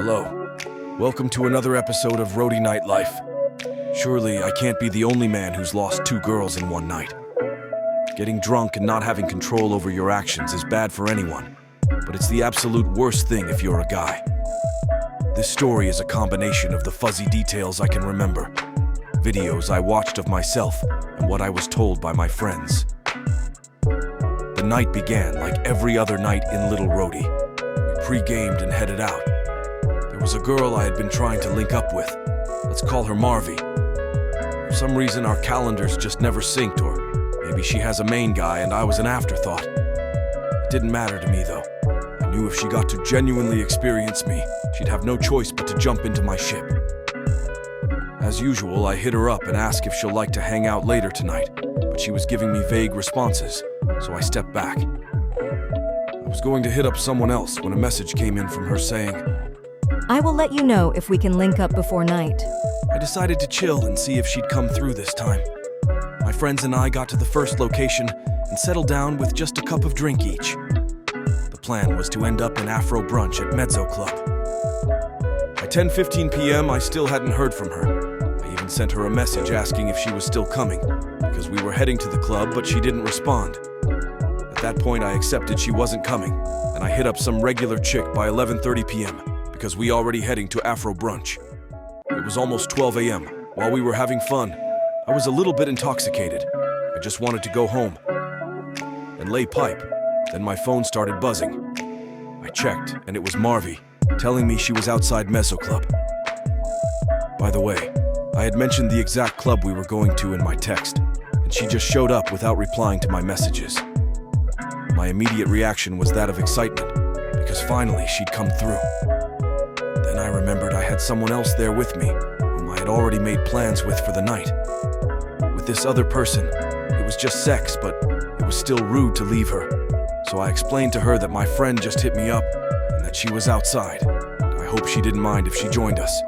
Hello. Welcome to another episode of Roadie Nightlife. Surely I can't be the only man who's lost two girls in one night. Getting drunk and not having control over your actions is bad for anyone, but it's the absolute worst thing if you're a guy. This story is a combination of the fuzzy details I can remember, videos I watched of myself, and what I was told by my friends. The night began like every other night in Little Roadie. We pre-gamed and headed out. There was a girl I had been trying to link up with. Let's call her Marvy. For some reason, our calendars just never synced, or maybe she has a main guy and I was an afterthought. It didn't matter to me, though. I knew if she got to genuinely experience me, she'd have no choice but to jump into my ship. As usual, I hit her up and asked if she'll like to hang out later tonight, but she was giving me vague responses, so I stepped back. I was going to hit up someone else when a message came in from her saying, "I will let you know if we can link up before night." I decided to chill and see if she'd come through this time. My friends and I got to the first location and settled down with just a cup of drink each. The plan was to end up in Afro Brunch at Mezzo Club. By 10:15 p.m., I still hadn't heard from her. I even sent her a message asking if she was still coming, because we were heading to the club, but she didn't respond. At that point, I accepted she wasn't coming, and I hit up some regular chick by 11:30 p.m., because we already heading to Afro Brunch. It was almost 12 a.m. While we were having fun, I was a little bit intoxicated. I just wanted to go home and lay pipe. Then my phone started buzzing. I checked, and it was Marvy, telling me she was outside Mezzo Club. By the way, I had mentioned the exact club we were going to in my text, and she just showed up without replying to my messages. My immediate reaction was that of excitement, because finally she'd come through. Then I remembered I had someone else there with me, whom I had already made plans with for the night. With this other person, it was just sex, but it was still rude to leave her. So I explained to her that my friend just hit me up, and that she was outside. I hope she didn't mind if she joined us.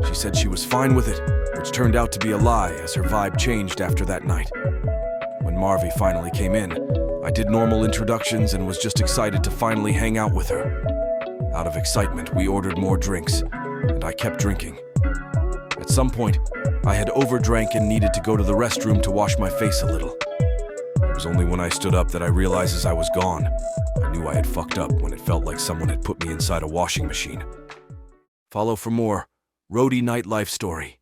She said she was fine with it, which turned out to be a lie as her vibe changed after that night. When Marvy finally came in, I did normal introductions and was just excited to finally hang out with her. Out of excitement, we ordered more drinks, and I kept drinking. At some point, I had overdrank and needed to go to the restroom to wash my face a little. It was only when I stood up that I realized as I was gone, I knew I had fucked up when it felt like someone had put me inside a washing machine. Follow for more Roadie Nightlife story.